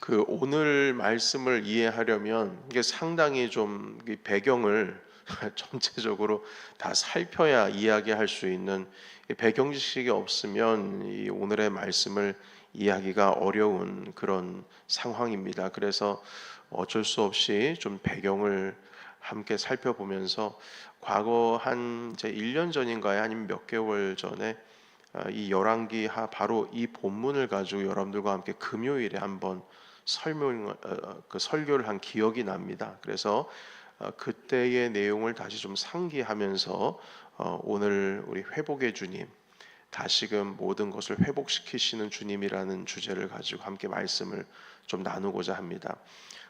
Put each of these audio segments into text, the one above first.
그 오늘 말씀을 이해하려면 이게 상당히 좀 이 배경을 전체적으로 다 살펴야 이야기할 수 있는 이 배경 지식이 없으면 이 오늘의 말씀을 이해하기가 어려운 그런 상황입니다. 그래서 어쩔 수 없이 좀 배경을 함께 살펴보면서 과거 한 이제 1년 전인가요? 아니면 몇 개월 전에 이 열왕기 바로 이 본문을 가지고 여러분들과 함께 금요일에 한번 그 설교를 한 기억이 납니다. 그래서 그때의 내용을 다시 좀 상기하면서 오늘 우리 회복의 주님, 다시금 모든 것을 회복시키시는 주님이라는 주제를 가지고 함께 말씀을 좀 나누고자 합니다.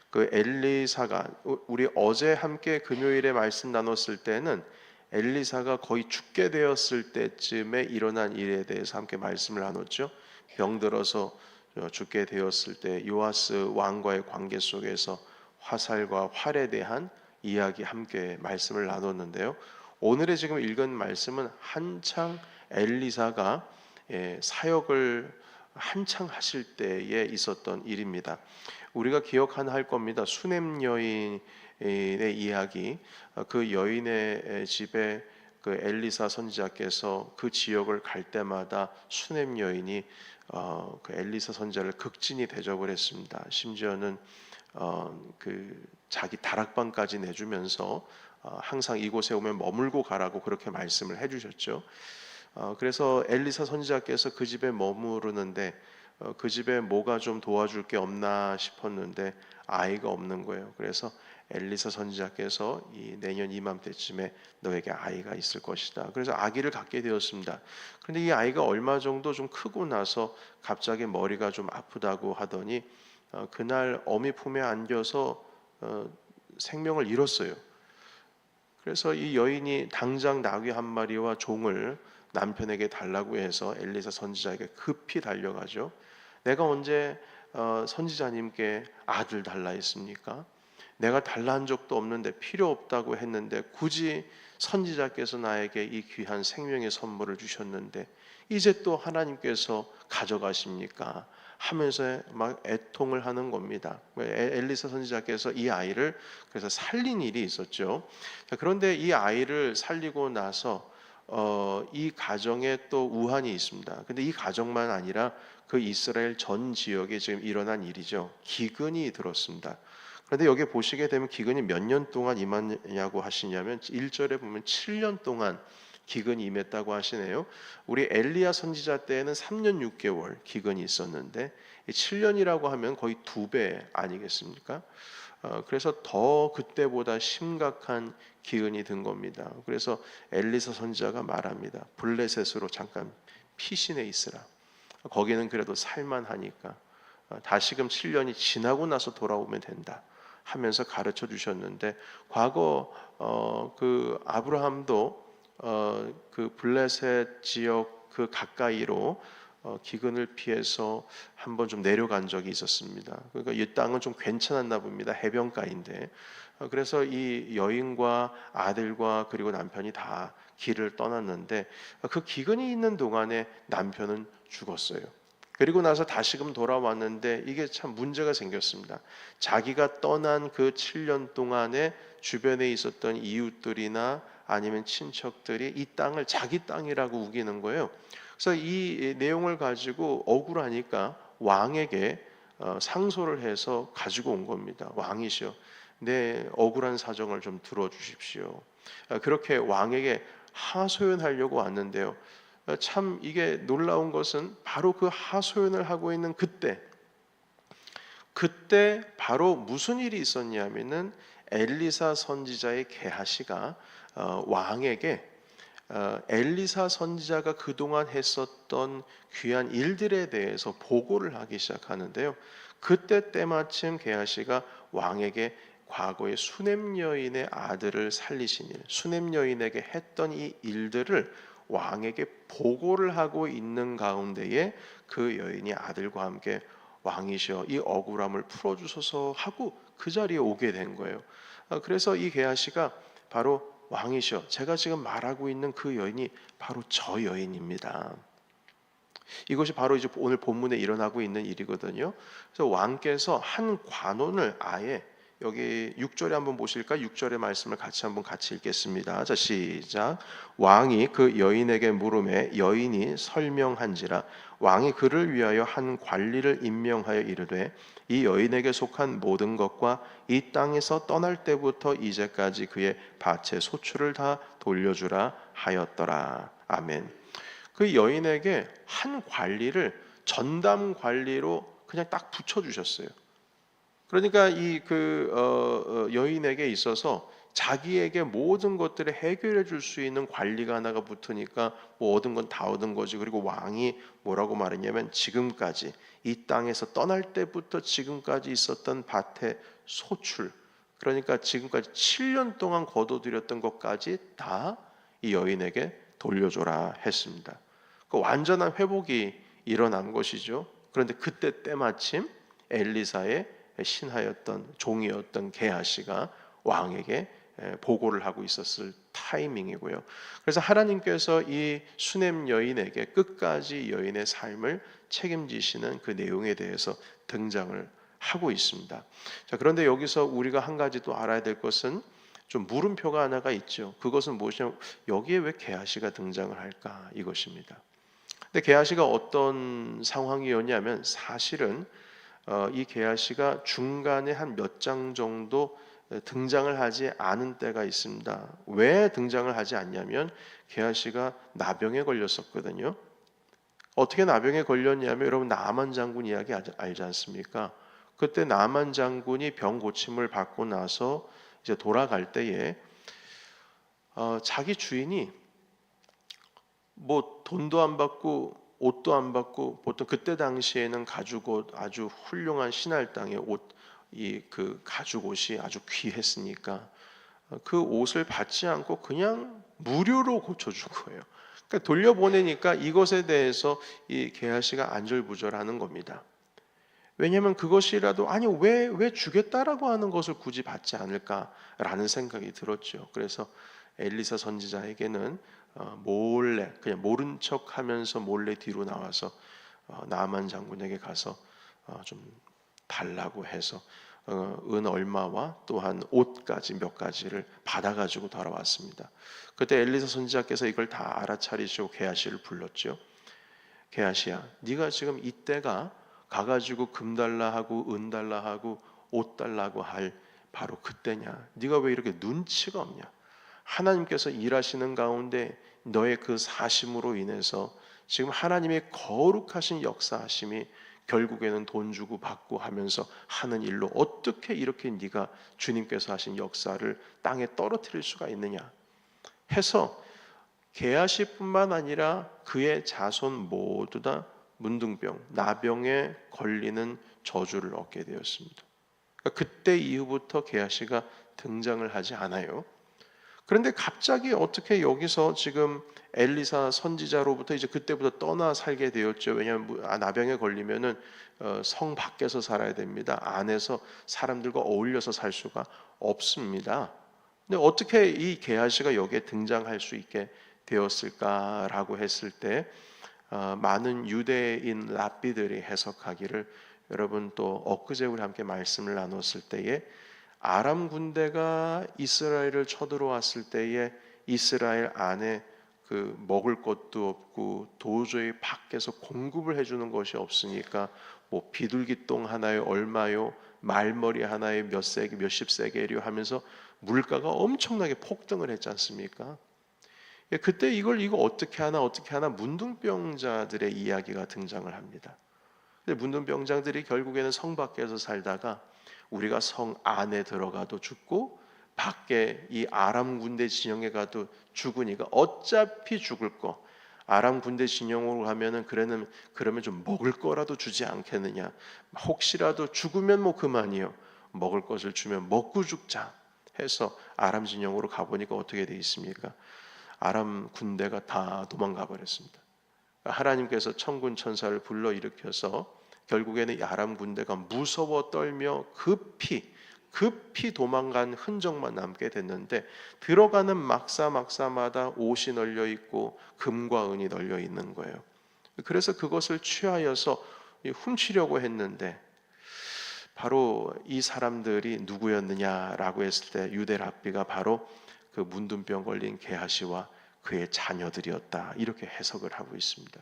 그 엘리사가 우리 어제 함께 금요일에 말씀 나눴을 때는 엘리사가 거의 죽게 되었을 때쯤에 일어난 일에 대해서 함께 말씀을 나눴죠. 병들어서 죽게 되었을 때 요아스 왕과의 관계 속에서 화살과 활에 대한 이야기 함께 말씀을 나눴는데요. 오늘의 지금 읽은 말씀은 한창 엘리사가 사역을 한창 하실 때에 있었던 일입니다. 우리가 기억하나 할 겁니다. 수넴 여인의 이야기. 그 여인의 집에 그 엘리사 선지자께서 그 지역을 갈 때마다 수넴 여인이 그 엘리사 선지자를 극진히 대접을 했습니다. 심지어는 그 자기 다락방까지 내주면서 항상 이곳에 오면 머물고 가라고 그렇게 말씀을 해주셨죠. 그래서 엘리사 선지자께서 그 집에 머무르는데 그 집에 뭐가 좀 도와줄 게 없나 싶었는데 아이가 없는 거예요. 그래서 엘리사 선지자께서 이 내년 이맘때쯤에 너에게 아이가 있을 것이다. 그래서 아기를 갖게 되었습니다. 그런데 이 아이가 얼마 정도 좀 크고 나서 갑자기 머리가 좀 아프다고 하더니 그날 어미 품에 안겨서 생명을 잃었어요. 그래서 이 여인이 당장 나귀 한 마리와 종을 남편에게 달라고 해서 엘리사 선지자에게 급히 달려가죠. 내가 언제 선지자님께 아들 달라 했습니까? 내가 달라 한 적도 없는데 필요 없다고 했는데 굳이 선지자께서 나에게 이 귀한 생명의 선물을 주셨는데 이제 또 하나님께서 가져가십니까? 하면서 막 애통을 하는 겁니다. 엘리사 선지자께서 이 아이를 그래서 살린 일이 있었죠. 그런데 이 아이를 살리고 나서 이 가정에 또 우환이 있습니다. 근데 이 가정만 아니라 그 이스라엘 전 지역에 지금 일어난 일이죠. 기근이 들었습니다. 그런데 여기 보시게 되면 기근이 몇 년 동안 임하냐고 하시냐면 1절에 보면 7년 동안 기근이 임했다고 하시네요. 우리 엘리야 선지자 때에는 3년 6개월 기근이 있었는데 7년이라고 하면 거의 2배 아니겠습니까? 그래서 더 그때보다 심각한 기근이 든 겁니다. 그래서 엘리사 선지자가 말합니다. 블레셋으로 잠깐 피신해 있으라. 거기는 그래도 살만하니까 다시금 7년이 지나고 나서 돌아오면 된다 하면서 가르쳐 주셨는데 과거 그 아브라함도 그 블레셋 지역 그 가까이로 기근을 피해서 한번 좀 내려간 적이 있었습니다. 그러니까 이 땅은 좀 괜찮았나 봅니다. 해변가인데 그래서 이 여인과 아들과 그리고 남편이 다 길을 떠났는데 그 기근이 있는 동안에 남편은 죽었어요. 그리고 나서 다시금 돌아왔는데 이게 참 문제가 생겼습니다. 자기가 떠난 그 7년 동안에 주변에 있었던 이웃들이나 아니면 친척들이 이 땅을 자기 땅이라고 우기는 거예요. 그래서 이 내용을 가지고 억울하니까 왕에게 상소를 해서 가지고 온 겁니다. 왕이시여, 내 억울한 사정을 좀 들어주십시오. 그렇게 왕에게 하소연하려고 왔는데요. 참 이게 놀라운 것은 바로 그 하소연을 하고 있는 그때 바로 무슨 일이 있었냐면은 엘리사 선지자의 게하시가 왕에게 엘리사 선지자가 그동안 했었던 귀한 일들에 대해서 보고를 하기 시작하는데요. 그때 때마침 게하시가 왕에게 과거에 수넴 여인의 아들을 살리신 일, 수넴 여인에게 했던 이 일들을 왕에게 보고를 하고 있는 가운데에 그 여인이 아들과 함께 왕이시여 이 억울함을 풀어주소서 하고 그 자리에 오게 된 거예요. 그래서 이 게하시가 바로 왕이시여 제가 지금 말하고 있는 그 여인이 바로 저 여인입니다. 이것이 바로 이제 오늘 본문에 일어나고 있는 일이거든요. 그래서 왕께서 한 관원을 아예 여기 6절에 한번 보실까? 6절의 말씀을 같이 읽겠습니다. 자, 시작. 왕이 그 여인에게 물음에 여인이 설명한지라 왕이 그를 위하여 한 관리를 임명하여 이르되 이 여인에게 속한 모든 것과 이 땅에서 떠날 때부터 이제까지 그의 밭의 소출을 다 돌려주라 하였더라. 아멘. 그 여인에게 한 관리를 전담 관리로 그냥 딱 붙여주셨어요. 그러니까 이 여인에게 있어서 자기에게 모든 것들을 해결해 줄 수 있는 관리가 하나가 붙으니까 뭐 얻은 건 다 얻은 거지. 그리고 왕이 뭐라고 말했냐면 지금까지 이 땅에서 떠날 때부터 지금까지 있었던 밭의 소출, 그러니까 지금까지 7년 동안 거둬들였던 것까지 다 이 여인에게 돌려줘라 했습니다. 그 완전한 회복이 일어난 것이죠. 그런데 그때 때마침 엘리사의 신하였던 종이었던 게하시가 왕에게 보고를 하고 있었을 타이밍이고요. 그래서 하나님께서 이 수넴 여인에게 끝까지 여인의 삶을 책임지시는 그 내용에 대해서 등장을 하고 있습니다. 자, 그런데 여기서 우리가 한 가지 또 알아야 될 것은 좀 물음표가 하나가 있죠. 그것은 무엇이냐면 여기에 왜 게하시가 등장을 할까 이것입니다. 근데 게하시가 어떤 상황이었냐면 사실은 이 게하시가 중간에 한 몇 장 정도 등장을 하지 않은 때가 있습니다. 왜 등장을 하지 않냐면 게하시가 나병에 걸렸었거든요. 어떻게 나병에 걸렸냐면 여러분 나만 장군 이야기 알지 않습니까? 그때 나만 장군이 병 고침을 받고 나서 이제 돌아갈 때에 자기 주인이 뭐 돈도 안 받고 옷도 안 받고 보통 그때 당시에는 가죽옷 아주 훌륭한 신할당의 옷 이 그 가죽옷이 아주 귀했으니까 그 옷을 받지 않고 그냥 무료로 고쳐준 거예요. 그러니까 돌려보내니까 이것에 대해서 이 게하시가 안절부절하는 겁니다. 왜냐하면 그것이라도 아니 왜 주겠다라고 하는 것을 굳이 받지 않을까라는 생각이 들었죠. 그래서 엘리사 선지자에게는 몰래 그냥 모른 척하면서 몰래 뒤로 나와서 나만 장군에게 가서 좀 달라고 해서 은 얼마와 또한 옷까지 몇 가지를 받아가지고 돌아왔습니다. 그때 엘리사 선지자께서 이걸 다 알아차리시고 게하시를 불렀죠. 게하시야, 네가 지금 이때가 가가지고 금 달라 하고 은 달라 하고 옷 달라고 할 바로 그때냐? 네가 왜 이렇게 눈치가 없냐? 하나님께서 일하시는 가운데 너의 그 사심으로 인해서 지금 하나님의 거룩하신 역사하심이 결국에는 돈 주고 받고 하면서 하는 일로 어떻게 이렇게 네가 주님께서 하신 역사를 땅에 떨어뜨릴 수가 있느냐 해서 게하시뿐만 아니라 그의 자손 모두 다 문둥병, 나병에 걸리는 저주를 얻게 되었습니다. 그러니까 그때 이후부터 게하시가 등장을 하지 않아요. 그런데 갑자기 어떻게 여기서 지금 엘리사 선지자로부터 이제 그때부터 떠나 살게 되었죠. 왜냐하면 나병에 걸리면은 성 밖에서 살아야 됩니다. 안에서 사람들과 어울려서 살 수가 없습니다. 근데 어떻게 이 게하시가 여기에 등장할 수 있게 되었을까라고 했을 때 많은 유대인 랍비들이 해석하기를 여러분 또 엊그제 우리 함께 말씀을 나눴을 때에 아람 군대가 이스라엘을 쳐들어왔을 때에 이스라엘 안에 그 먹을 것도 없고 도저히 밖에서 공급을 해주는 것이 없으니까 뭐 비둘기똥 하나에 얼마요, 말머리 하나에 몇십 세겔이요 하면서 물가가 엄청나게 폭등을 했지 않습니까? 그때 이거 어떻게 하나 문둥병자들의 이야기가 등장을 합니다. 근데 문둥병자들이 결국에는 성 밖에서 살다가 우리가 성 안에 들어가도 죽고 밖에 이 아람 군대 진영에 가도 죽으니까 어차피 죽을 거 아람 군대 진영으로 가면은 그러면 좀 먹을 거라도 주지 않겠느냐. 혹시라도 죽으면 뭐 그만이요. 먹을 것을 주면 먹고 죽자 해서 아람 진영으로 가보니까 어떻게 돼 있습니까? 아람 군대가 다 도망가 버렸습니다. 하나님께서 천군 천사를 불러일으켜서 결국에는 이 아람 군대가 무서워 떨며 급히 도망간 흔적만 남게 됐는데 들어가는 막사마다 옷이 널려 있고 금과 은이 널려 있는 거예요. 그래서 그것을 취하여서 훔치려고 했는데 바로 이 사람들이 누구였느냐라고 했을 때 유대 랍비가 바로 그 문둥병 걸린 게하시와 그의 자녀들이었다, 이렇게 해석을 하고 있습니다.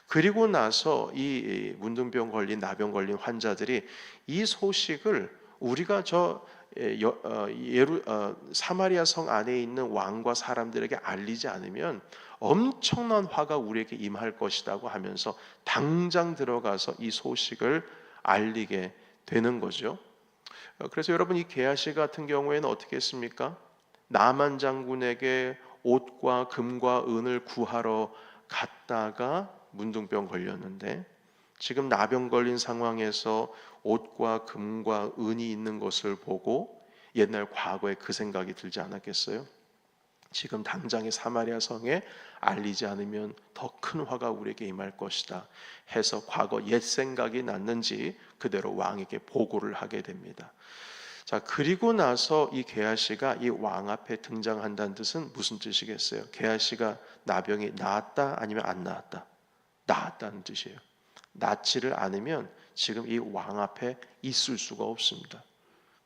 그리고 나서 이 문둥병 걸린 나병 걸린 환자들이 이 소식을 우리가 사마리아 성 안에 있는 왕과 사람들에게 알리지 않으면 엄청난 화가 우리에게 임할 것이라고 하면서 당장 들어가서 이 소식을 알리게 되는 거죠. 그래서 여러분, 이 게하시 같은 경우에는 어떻게 했습니까? 나만 장군에게 옷과 금과 은을 구하러 갔다가 문둥병 걸렸는데, 지금 나병 걸린 상황에서 옷과 금과 은이 있는 것을 보고 옛날 과거에 그 생각이 들지 않았겠어요? 지금 당장의 사마리아 성에 알리지 않으면 더 큰 화가 우리에게 임할 것이다 해서 과거 옛 생각이 났는지 그대로 왕에게 보고를 하게 됩니다. 자, 그리고 나서 이 게하시가 이 왕 앞에 등장한다는 뜻은 무슨 뜻이겠어요? 게하시가 나병이 나았다 아니면 안 나았다? 나았다는 뜻이에요. 낫지를 않으면 지금 이 왕 앞에 있을 수가 없습니다.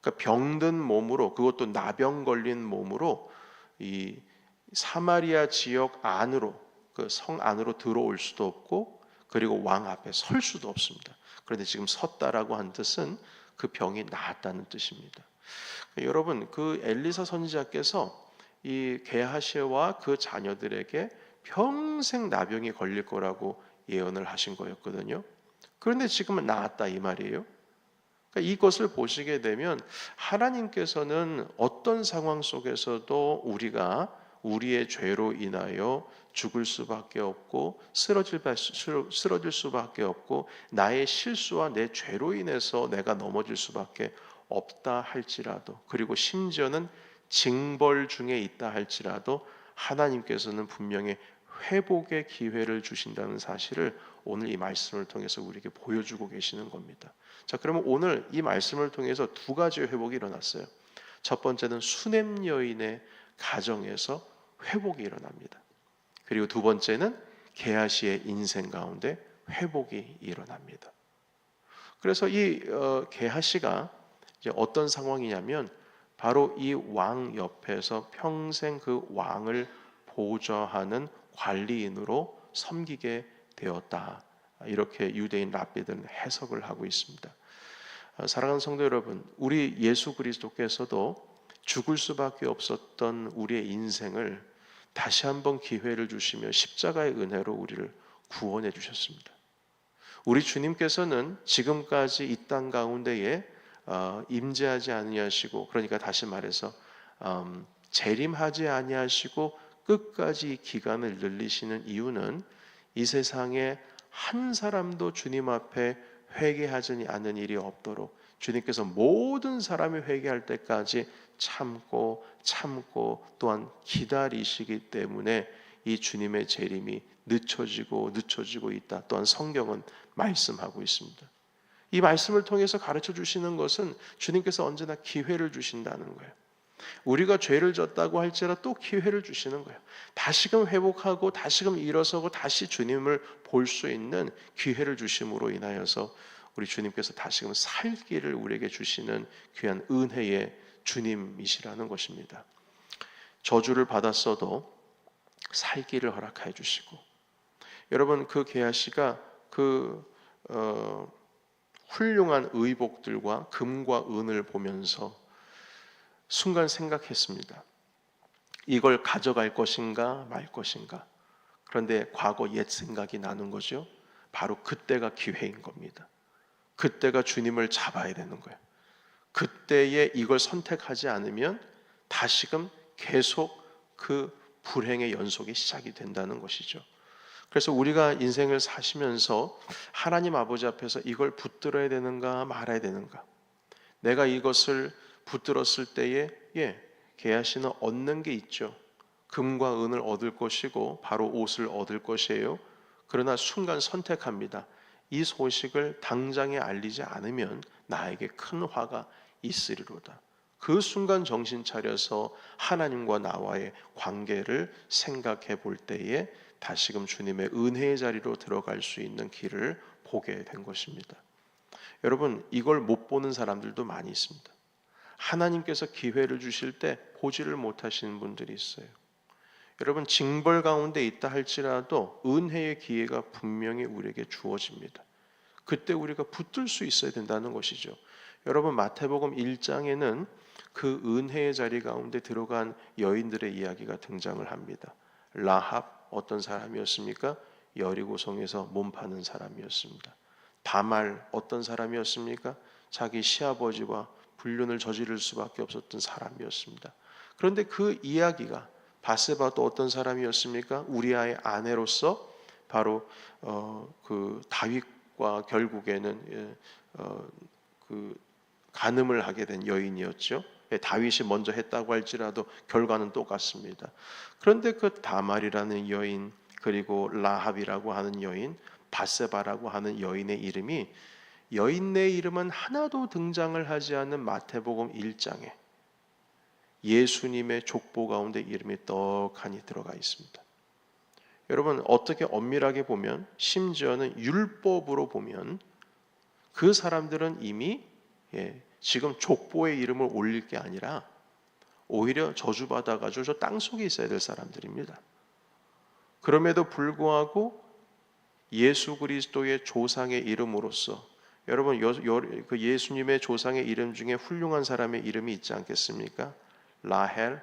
그러니까 병든 몸으로, 그것도 나병 걸린 몸으로 이 사마리아 지역 안으로, 그 성 안으로 들어올 수도 없고, 그리고 왕 앞에 설 수도 없습니다. 그런데 지금 섰다라고 한 뜻은 그 병이 나았다는 뜻입니다. 여러분, 그 엘리사 선지자께서 이 게하시와 그 자녀들에게 평생 나병이 걸릴 거라고 예언을 하신 거였거든요. 그런데 지금은 나았다 이 말이에요. 그러니까 이것을 보시게 되면 하나님께서는 어떤 상황 속에서도 우리가 우리의 죄로 인하여 죽을 수밖에 없고 쓰러질 수밖에 없고 나의 실수와 내 죄로 인해서 내가 넘어질 수밖에 없다 할지라도, 그리고 심지어는 징벌 중에 있다 할지라도 하나님께서는 분명히 회복의 기회를 주신다는 사실을 오늘 이 말씀을 통해서 우리에게 보여주고 계시는 겁니다. 자, 그러면 오늘 이 말씀을 통해서 두 가지의 회복이 일어났어요. 첫 번째는 수냄 여인의 가정에서 회복이 일어납니다. 그리고 두 번째는 게하시의 인생 가운데 회복이 일어납니다. 그래서 이 게하시가 이제 어떤 상황이냐면 바로 이 왕 옆에서 평생 그 왕을 보좌하는 관리인으로 섬기게 되었다, 이렇게 유대인 랍비들은 해석을 하고 있습니다. 사랑하는 성도 여러분, 우리 예수 그리스도께서도 죽을 수밖에 없었던 우리의 인생을 다시 한번 기회를 주시며 십자가의 은혜로 우리를 구원해 주셨습니다. 우리 주님께서는 지금까지 이 땅 가운데에 임재하지 아니하시고, 그러니까 다시 말해서 재림하지 아니하시고 끝까지 기간을 늘리시는 이유는 이 세상에 한 사람도 주님 앞에 회개하지 않는 일이 없도록 주님께서 모든 사람이 회개할 때까지 참고 또한 기다리시기 때문에 이 주님의 재림이 늦춰지고 있다, 또한 성경은 말씀하고 있습니다. 이 말씀을 통해서 가르쳐 주시는 것은 주님께서 언제나 기회를 주신다는 거예요. 우리가 죄를 졌다고 할지라도 또 기회를 주시는 거예요. 다시금 회복하고 다시금 일어서고 다시 주님을 볼 수 있는 기회를 주심으로 인하여서 우리 주님께서 다시금 살 길을 우리에게 주시는 귀한 은혜의 주님이시라는 것입니다. 저주를 받았어도 살 길을 허락해 주시고, 여러분, 그 게하시가 훌륭한 의복들과 금과 은을 보면서 순간 생각했습니다. 이걸 가져갈 것인가 말 것인가. 그런데 과거 옛 생각이 나는 거죠. 바로 그때가 기회인 겁니다. 그때가 주님을 잡아야 되는 거예요. 그때에 이걸 선택하지 않으면 다시금 계속 그 불행의 연속이 시작이 된다는 것이죠. 그래서 우리가 인생을 사시면서 하나님 아버지 앞에서 이걸 붙들어야 되는가 말아야 되는가, 내가 이것을 붙들었을 때에 게하시는 얻는 게 있죠. 금과 은을 얻을 것이고 바로 옷을 얻을 것이에요. 그러나 순간 선택합니다. 이 소식을 당장에 알리지 않으면 나에게 큰 화가 있으리로다. 그 순간 정신 차려서 하나님과 나와의 관계를 생각해 볼 때에 다시금 주님의 은혜의 자리로 들어갈 수 있는 길을 보게 된 것입니다. 여러분, 이걸 못 보는 사람들도 많이 있습니다. 하나님께서 기회를 주실 때 보지를 못하시는 분들이 있어요. 여러분, 징벌 가운데 있다 할지라도 은혜의 기회가 분명히 우리에게 주어집니다. 그때 우리가 붙들 수 있어야 된다는 것이죠. 여러분, 마태복음 1장에는 그 은혜의 자리 가운데 들어간 여인들의 이야기가 등장을 합니다. 라합, 어떤 사람이었습니까? 여리고성에서 몸 파는 사람이었습니다. 다말, 어떤 사람이었습니까? 자기 시아버지와 불륜을 저지를 수밖에 없었던 사람이었습니다. 그런데 그 이야기가, 바세바도 어떤 사람이었습니까? 우리아의 아내로서 바로 그 다윗과 결국에는 그 간음을 하게 된 여인이었죠. 다윗이 먼저 했다고 할지라도 결과는 똑같습니다. 그런데 그 다말이라는 여인, 그리고 라합이라고 하는 여인, 바세바라고 하는 여인의 이름이, 여인의 이름은 하나도 등장을 하지 않는 마태복음 1장에 예수님의 족보 가운데 이름이 떡하니 들어가 있습니다. 여러분, 어떻게 엄밀하게 보면, 심지어는 율법으로 보면 그 사람들은 이미 지금 족보의 이름을 올릴 게 아니라 오히려 저주받아가지고 저 땅속에 있어야 될 사람들입니다. 그럼에도 불구하고 예수 그리스도의 조상의 이름으로서, 여러분, 그 예수님의 조상의 이름 중에 훌륭한 사람의 이름이 있지 않겠습니까? 라헬,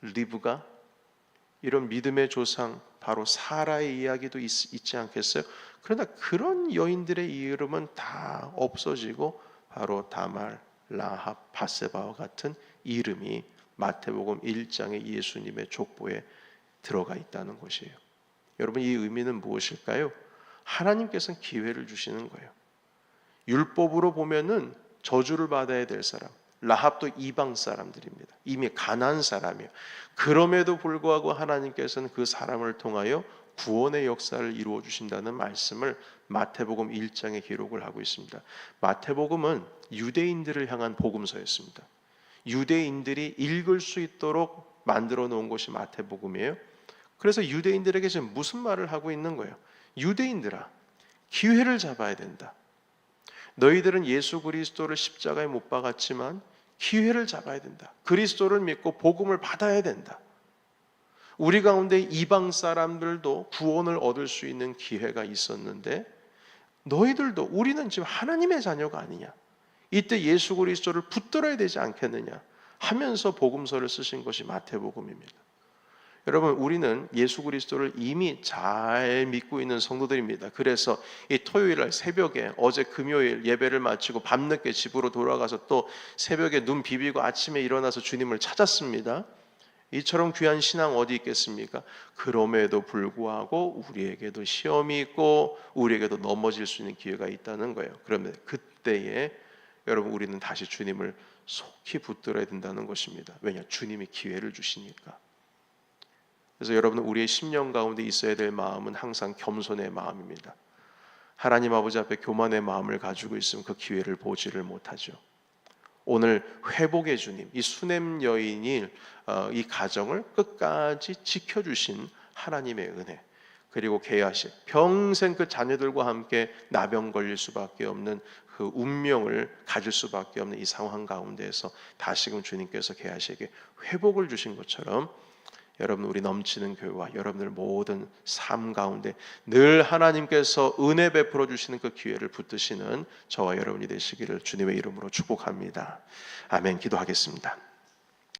리브가, 이런 믿음의 조상, 바로 사라의 이야기도 있지 않겠어요? 그러나 그런 여인들의 이름은 다 없어지고 바로 다말, 라합, 바세바와 같은 이름이 마태복음 1장의 예수님의 족보에 들어가 있다는 것이에요. 여러분, 이 의미는 무엇일까요? 하나님께서는 기회를 주시는 거예요. 율법으로 보면은 저주를 받아야 될 사람, 라합도 이방 사람들입니다. 이미 가나안 사람이에요. 그럼에도 불구하고 하나님께서는 그 사람을 통하여 구원의 역사를 이루어 주신다는 말씀을 마태복음 1장에 기록을 하고 있습니다. 마태복음은 유대인들을 향한 복음서였습니다. 유대인들이 읽을 수 있도록 만들어 놓은 것이 마태복음이에요. 그래서 유대인들에게 지금 무슨 말을 하고 있는 거예요? 유대인들아, 기회를 잡아야 된다. 너희들은 예수 그리스도를 십자가에 못 박았지만 기회를 잡아야 된다. 그리스도를 믿고 복음을 받아야 된다. 우리 가운데 이방 사람들도 구원을 얻을 수 있는 기회가 있었는데, 너희들도, 우리는 지금 하나님의 자녀가 아니냐, 이때 예수 그리스도를 붙들어야 되지 않겠느냐 하면서 복음서를 쓰신 것이 마태복음입니다. 여러분, 우리는 예수 그리스도를 이미 잘 믿고 있는 성도들입니다. 그래서 이 토요일날 새벽에, 어제 금요일 예배를 마치고 밤늦게 집으로 돌아가서 또 새벽에 눈 비비고 아침에 일어나서 주님을 찾았습니다. 이처럼 귀한 신앙 어디 있겠습니까? 그럼에도 불구하고 우리에게도 시험이 있고 우리에게도 넘어질 수 있는 기회가 있다는 거예요. 그러면 그때에 여러분, 우리는 다시 주님을 속히 붙들어야 된다는 것입니다. 왜냐? 주님이 기회를 주시니까. 그래서 여러분, 우리의 심령 가운데 있어야 될 마음은 항상 겸손의 마음입니다. 하나님 아버지 앞에 교만의 마음을 가지고 있으면 그 기회를 보지를 못하죠. 오늘 회복의 주님, 이 수넴 여인이 이 가정을 끝까지 지켜주신 하나님의 은혜, 그리고 계하식, 평생 그 자녀들과 함께 나병 걸릴 수밖에 없는 그 운명을 가질 수밖에 없는 이 상황 가운데에서 다시금 주님께서 계하식에 회복을 주신 것처럼, 여러분, 우리 넘치는 교회와 여러분들 모든 삶 가운데 늘 하나님께서 은혜 베풀어 주시는 그 기회를 붙드시는 저와 여러분이 되시기를 주님의 이름으로 축복합니다. 아멘. 기도하겠습니다.